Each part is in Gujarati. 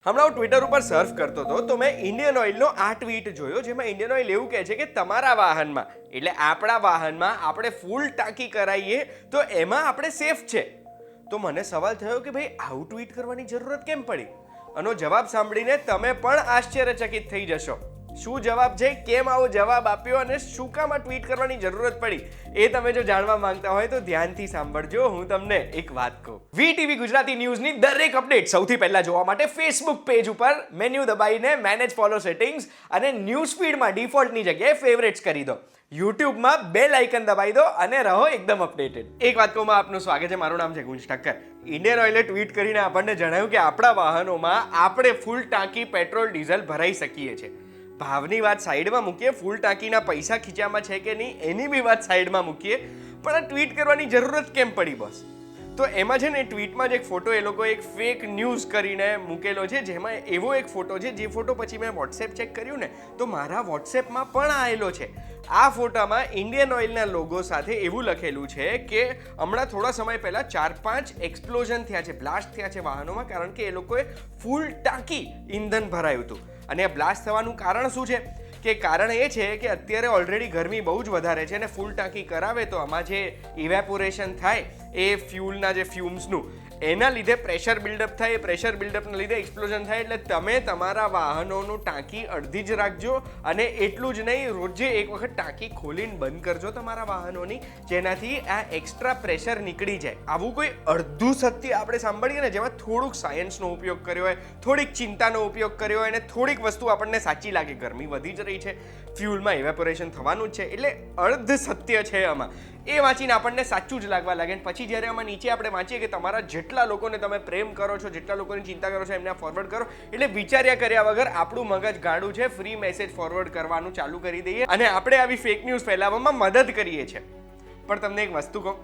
હમણાં હું ટ્વિટર ઉપર સર્ફ કરતો હતો તો મેં ઇન્ડિયન ઓઇલનો આ ટ્વીટ જોયો જેમાં ઇન્ડિયન ઓઇલ એવું કહે છે કે તમારા વાહનમાં એટલે આપણા વાહનમાં આપણે ફૂલ ટાંકી કરાવીએ તો એમાં આપણે સેફ છે. તો મને સવાલ થયો કે ભાઈ આવું ટ્વીટ કરવાની જરૂરત કેમ પડી? આનો જવાબ સાંભળીને તમે પણ આશ્ચર્યચકિત થઈ જશો. શું જવાબ છે, કેમ આવો જવાબ આપ્યો અને શું કામ આ ટ્વીટ કરવાની જરૂરત પડી, એ તમે જો જાણવા માંગતા હોય તો ધ્યાનથી સાંભળજો. હું તમને એક વાત કહું. વીટીવી ગુજરાતી ન્યૂઝની દરેક અપડેટ સૌથી પહેલા જોવા માટે ફેસબુક પેજ ઉપર મેન્યુ દબાઈને મેનેજ ફોલો સેટિંગ્સ અને ન્યૂઝ ફીડમાં ડિફોલ્ટની જગ્યાએ ફેવરેટ્સ કરી દો. યુટ્યુબમાં બેલ આઇકન દબાવી દો અને રહો એકદમ અપડેટેડ. એક વાત કહું, આપનું સ્વાગત છે. મારું નામ છે ગુંજ ઠક્કર. ઇન્ડિયન ઓઇલે ટ્વીટ કરીને આપણને જણાવ્યું કે આપણા વાહનોમાં આપણે ફૂલ ટાંકી પેટ્રોલ ડીઝલ ભરાઈ શકીએ છીએ. ભાવની વાત સાઈડમાં મૂકીએ, ફૂલ ટાંકીના પૈસા ખીચામાં છે કે નહીં એની બી વાત સાઈડમાં મૂકીએ, પણ આ ટ્વીટ કરવાની જરૂરત કેમ પડી બોસ? તો એમાં છે ને ટ્વીટમાં જ એક ફોટો એ લોકો એક ફેક ન્યૂઝ કરીને મૂકેલો છે, જેમાં એવો એક ફોટો છે જે ફોટો પછી મેં વોટ્સએપ ચેક કર્યું ને તો મારા વોટ્સએપમાં પણ આવેલો છે. આ ફોટામાં ઇન્ડિયન ઓઇલના લોગો સાથે એવું લખેલું છે કે હમણાં થોડા સમય પહેલાં 4-5 એક્સપ્લોઝન થયા છે, બ્લાસ્ટ થયા છે વાહનોમાં, કારણ કે એ લોકોએ ફૂલ ટાંકી ઇંધન ભરાયું હતું. અને આ બ્લાસ્ટ થવાનું કારણ શું છે? કે કારણ એ છે કે અત્યારે ઓલરેડી ગરમી બહુ જ વધારે છે અને ફૂલ ટાંકી કરાવે તો આમાં જે ઇવેપોરેશન થાય એ ફ્યુલના જે ફ્યુમ્સનું, એના લીધે પ્રેશર બિલ્ડઅપ થાય. એ પ્રેશર બિલ્ડઅપના લીધે એક્સપ્લોઝન થાય. એટલે તમે તમારા વાહનોનું ટાંકી અડધી જ રાખજો અને એટલું જ નહીં, રોજે એક વખત ટાંકી ખોલીને બંધ કરજો તમારા વાહનોની, જેનાથી આ એક્સ્ટ્રા પ્રેશર નીકળી જાય. આવું કોઈ અડધું સત્ય આપણે સાંભળીએ ને જેમાં થોડુંક સાયન્સનો ઉપયોગ કર્યો હોય, થોડીક ચિંતાનો ઉપયોગ કર્યો હોય અને થોડીક વસ્તુ આપણને સાચી લાગે. ગરમી વધી જ રહી છે, ફ્યુલમાં ઇવેપોરેશન થવાનું જ છે, એટલે અર્ધ સત્ય છે આમાં. એ વાંચીને આપણને સાચું જ લાગવા લાગે. પછી જ્યારે આમાં નીચે આપણે વાંચીએ કે તમારા જેટલા લોકોને તમે પ્રેમ કરો છો, જેટલા લોકોની ચિંતા કરો છો એમને ફોરવર્ડ કરો, એટલે વિચાર્યા કર્યા વગર આપણું મગજ ગાડું છે, ફ્રી મેસેજ ફોરવર્ડ કરવાનું ચાલુ કરી દઈએ અને આપણે આવી ફેક ન્યૂઝ ફેલાવવામાં મદદ કરીએ છીએ. પણ તમને એક વસ્તુ કહું,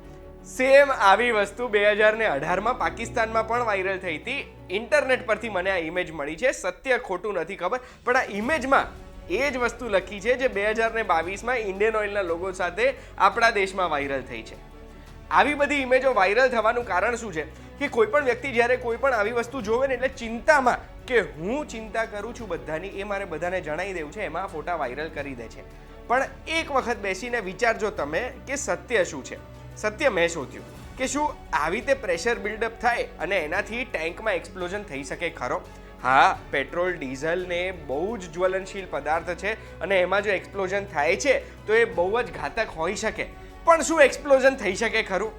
સેમ આવી વસ્તુ 2018માં પાકિસ્તાનમાં પણ વાયરલ થઈ હતી. ઇન્ટરનેટ પરથી મને આ ઇમેજ મળી છે, સત્ય ખોટું નથી ખબર, પણ આ ઇમેજમાં એ જ વસ્તુ લખી છે જે 2022માં ઇન્ડિયન ઓઇલના લોગો સાથે આપણા દેશમાં વાયરલ થઈ છે. આવી બધી ઇમેજો વાયરલ થવાનું કારણ શું છે કે કોઈ પણ વ્યક્તિ જ્યારે કોઈ પણ આવી વસ્તુ જોવે ને એટલે ચિંતામાં કે હું ચિંતા કરું છું બધાની, એ મારે બધાને જણાવી દેવું છે, એમાં ફોટા વાયરલ કરી દે છે. પણ એક વખત બેસીને વિચારજો તમે કે સત્ય શું છે. સત્ય મેં શોધ્યું કે શું આવી રીતે પ્રેશર બિલ્ડઅપ થાય અને એનાથી ટેન્કમાં એક્સપ્લોઝન થઈ શકે ખરો? હા, પેટ્રોલ ડીઝલ ને બહુ જ જ્વલનશીલ પદાર્થ છે અને એમાં જો એક્સપ્લોઝન થાય છે તો એ બહુ જ ઘાતક હોઈ શકે. પણ શું એક્સપ્લોઝન થઈ શકે ખરું?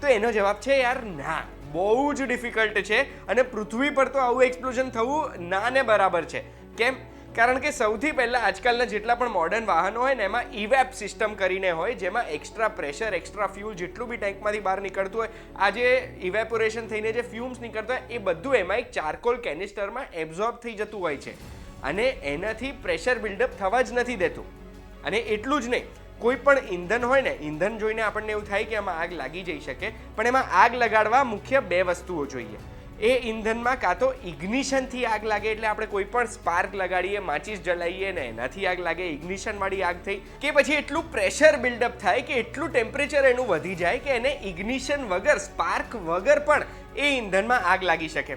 તો એનો જવાબ છે યાર ના, બહુ જ ડિફિકલ્ટ છે. અને પૃથ્વી પર તો આવું એક્સપ્લોઝન થવું ના ને બરાબર છે. કેમ? કારણ કે સૌથી પહેલાં આજકાલના જેટલા પણ મોડર્ન વાહનો હોય ને એમાં ઇવેપ સિસ્ટમ કરીને હોય, જેમાં એક્સ્ટ્રા પ્રેશર, એક્સ્ટ્રા ફ્યુલ જેટલું બી ટેન્કમાંથી બહાર નીકળતું હોય, આ જે ઇવેપોરેશન થઈને જે ફ્યુમ્સ નીકળતા હોય એ બધું એમાં એક ચારકોલ કેનિસ્ટરમાં એબ્ઝોર્બ થઈ જતું હોય છે અને એનાથી પ્રેશર બિલ્ડઅપ થવા જ નથી દેતું. અને એટલું જ નહીં, કોઈ પણ ઇંધન હોય ને, ઇંધન જોઈને આપણને એવું થાય કે આમાં આગ લાગી જઈ શકે, પણ એમાં આગ લગાડવા મુખ્ય 2 વસ્તુઓ જોઈએ. એ ઇંધનમાં કાં તો ઇગ્નિશનથી આગ લાગે, એટલે આપણે કોઈ પણ સ્પાર્ક લગાડીએ, માચીસ જલાવીએ ને એનાથી આગ લાગે, ઇગ્નિશનવાળી આગ થઈ, કે પછી એટલું પ્રેશર બિલ્ડઅપ થાય કે એટલું ટેમ્પરેચર એનું વધી જાય કે એને ઇગ્નિશન વગર, સ્પાર્ક વગર પણ એ ઇંધનમાં આગ લાગી શકે.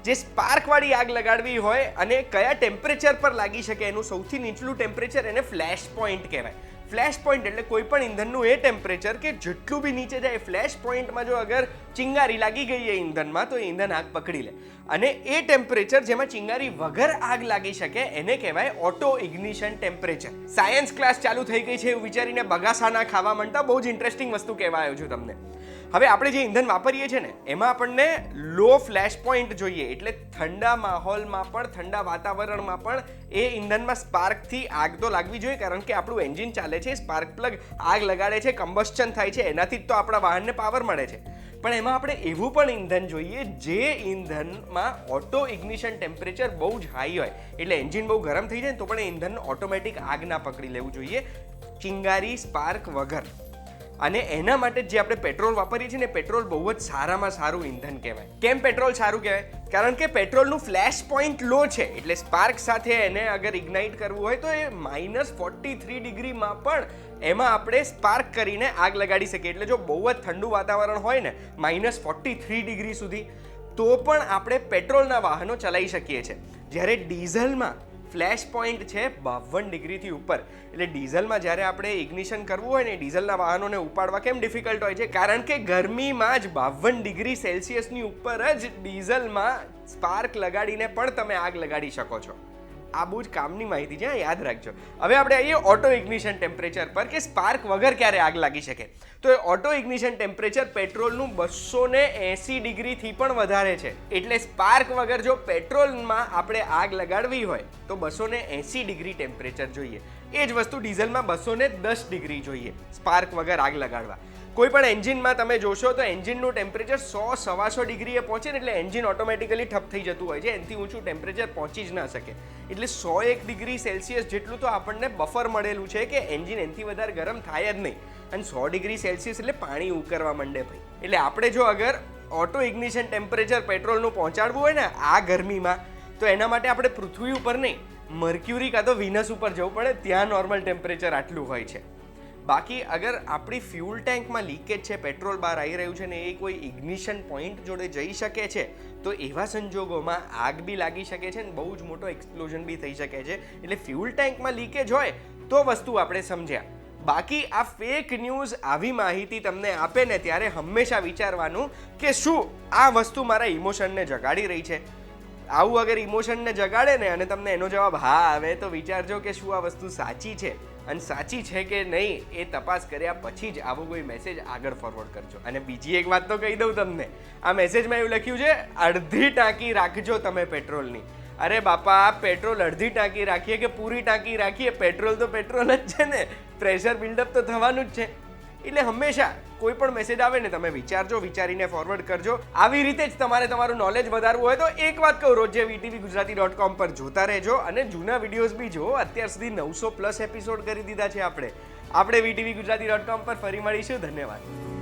જે સ્પાર્કવાળી આગ લગાડવી હોય અને કયા ટેમ્પરેચર પર લાગી શકે, એનું સૌથી નીચલું ટેમ્પરેચર એને ફ્લેશ પોઈન્ટ કહેવાય. ફ્લેશ પોઈન્ટ એટલે કોઈ પણ ઇંધનનું એ ટેમ્પરેચર કે જેટલું બી નીચે જાય, ફ્લેશ પોઈન્ટમાં જો અગર ચિંગારી લાગી ગઈ એ ઇંધનમાં તો ઇંધન આગ પકડી લે. અને એ ટેમ્પરેચર જેમાં ચિંગારી વગર આગ લાગી શકે એને કહેવાય auto ignition temperature. Science class ચાલુ થઈ ગઈ છે એવું વિચારીને બગાસાના ખાવા માંડતા બહુ જ ઇન્ટરેસ્ટિંગ વસ્તુ કહેવાયો છું તમને. હવે આપણે જે ઇંધન વાપરીએ છીએ ને એમાં આપણને લો ફ્લેશ પોઈન્ટ જોઈએ, એટલે ઠંડા માહોલમાં પણ, ઠંડા વાતાવરણમાં પણ એ ઇંધનમાં સ્પાર્કથી આગ તો લાગવી જોઈએ, કારણ કે આપણું એન્જિન ચાલે છે, સ્પાર્ક પ્લગ આગ લગાડે છે, કમ્બસ્શન થાય છે, એનાથી જ તો આપણા વાહનને પાવર મળે છે. પણ એમાં આપણે એવું પણ ઇંધન જોઈએ જે ઇંધનમાં ઓટો ઇગ્નિશન ટેમ્પરેચર બહુ જ હાઈ હોય, એટલે એન્જિન બહુ ગરમ થઈ જાય ને તો પણ એ ઇંધન ઓટોમેટિક આગ ના પકડી લેવું જોઈએ, ચિંગારી સ્પાર્ક વગર. અને એના માટે જે આપણે પેટ્રોલ વાપરીએ છીએ ને, પેટ્રોલ બહુ જ સારામાં સારું ઇંધન કહેવાય. કેમ પેટ્રોલ સારું કહેવાય? કારણ કે પેટ્રોલનું ફ્લેશ પોઈન્ટ લો છે, એટલે સ્પાર્ક સાથે એને અગર ઇગ્નાઇટ કરવું હોય તો એ -43 ડિગ્રીમાં પણ એમાં આપણે સ્પાર્ક કરીને આગ લગાડી શકીએ. એટલે જો બહુ જ ઠંડુ વાતાવરણ હોય ને, -43 ડિગ્રી સુધી, તો પણ આપણે પેટ્રોલના વાહનો ચલાવી શકીએ છીએ. જ્યારે ડીઝલમાં ફ્લેશ પોઈન્ટ છે 52 ડિગ્રીથી ઉપર. એટલે ડીઝલમાં જ્યારે આપણે ઇગ્નિશન કરવું હોય ને, ડીઝલના વાહનોને ઉપાડવા કેમ ડિફિકલ્ટ હોય છે? કારણ કે ગરમીમાં જ 52 ડિગ્રી સેલ્સિયસની ઉપર જ ડીઝલમાં સ્પાર્ક લગાડીને પણ તમે આગ લગાડી શકો છો. આ બહુ જ કામની માહિતી છે, યાદ રાખજો. હવે આપણે આવીએ ઓટો ઇગ્નિશન ટેમ્પરેચર પર, કે સ્પાર્ક વગર ક્યારે આગ લાગી શકે. તો એ ઓટો ઇગ્નિશન ટેમ્પરેચર પેટ્રોલનું 280 ડિગ્રીથી પણ વધારે છે. એટલે સ્પાર્ક વગર જો પેટ્રોલમાં આપણે આગ લગાડવી હોય તો 280 ડિગ્રી ટેમ્પરેચર જોઈએ. એ જ વસ્તુ ડીઝલમાં 210 ડિગ્રી જોઈએ સ્પાર્ક વગર આગ લગાડવા. કોઈ પણ એન્જિનમાં તમે જોશો તો એન્જિનનું ટેમ્પરેચર 100-125 ડિગ્રીએ પહોંચે ને એટલે એન્જિન ઓટોમેટિકલી ઠપ થઈ જતું હોય છે. એનાથી ઊંચું ટેમ્પરેચર પહોંચી જ ના શકે. એટલે 101 ડિગ્રી સેલ્સિયસ જેટલું તો આપણને બફર મળેલું છે કે એન્જિન એનાથી વધારે ગરમ થાય જ નહીં. અને 100 ડિગ્રી સેલ્સિયસ એટલે પાણી ઉકળવા માંડે ભાઈ. એટલે આપણે જો અગર ઓટો ઇગ્નિશન ટેમ્પરેચર પેટ્રોલનું પહોંચાડવું હોય ને આ ગરમીમાં, તો એના માટે આપણે પૃથ્વી ઉપર નહીં, મર્ક્યુરી કાં તો વિનસ ઉપર જવું પડે. ત્યાં નોર્મલ ટેમ્પરેચર આટલું હોય છે. બાકી અગર આપણી ફ્યુલ ટેન્કમાં લીકેજ છે, પેટ્રોલ બહાર આવી રહ્યું છે ને એ કોઈ ઇગ્નિશન પોઈન્ટ જોડે જઈ શકે છે, તો એવા સંજોગોમાં આગ બી લાગી શકે છે ને બહુ જ મોટો એક્સપ્લોઝન બી થઈ શકે છે. એટલે ફ્યુલ ટેન્કમાં લીકેજ હોય તો વસ્તુ આપણે સમજ્યા. બાકી આ ફેક ન્યૂઝ આવી માહિતી તમને આપે ને ત્યારે હંમેશા વિચારવાનું કે શું આ વસ્તુ મારા ઇમોશનને જગાડી રહી છે. આવું અગર ઇમોશનને જગાડે ને અને તમને એનો જવાબ હા આવે તો વિચારજો કે શું આ વસ્તુ સાચી છે, અને સાચી છે કે નહીં એ તપાસ કર્યા પછી જ આવો કોઈ મેસેજ આગળ ફોરવર્ડ કરજો. અને બીજી એક વાત તો કહી દઉં તમને, આ મેસેજમાં એવું લખ્યું છે અડધી ટાંકી રાખજો તમે પેટ્રોલની. અરે બાપા, પેટ્રોલ અડધી ટાંકી રાખીએ કે પૂરી ટાંકી રાખીએ, પેટ્રોલ તો પેટ્રોલ જ છે ને, પ્રેશર બિલ્ડઅપ તો થવાનું જ છે. એટલે હંમેશા કોઈ પણ મેસેજ આવે ને તમે વિચારજો, વિચારીને ફોરવર્ડ કરજો. આવી રીતે જ તમારે તમારું નોલેજ વધારવું હોય તો એક વાત કહું, રોજે VTVgujarati.com પર જોતા રહેજો અને જૂના વિડીયોઝ બી જુઓ. અત્યાર સુધી 900+ એપિસોડ કરી દીધા છે આપણે. VTVgujarati.com પર ફરી મળીશું. ધન્યવાદ.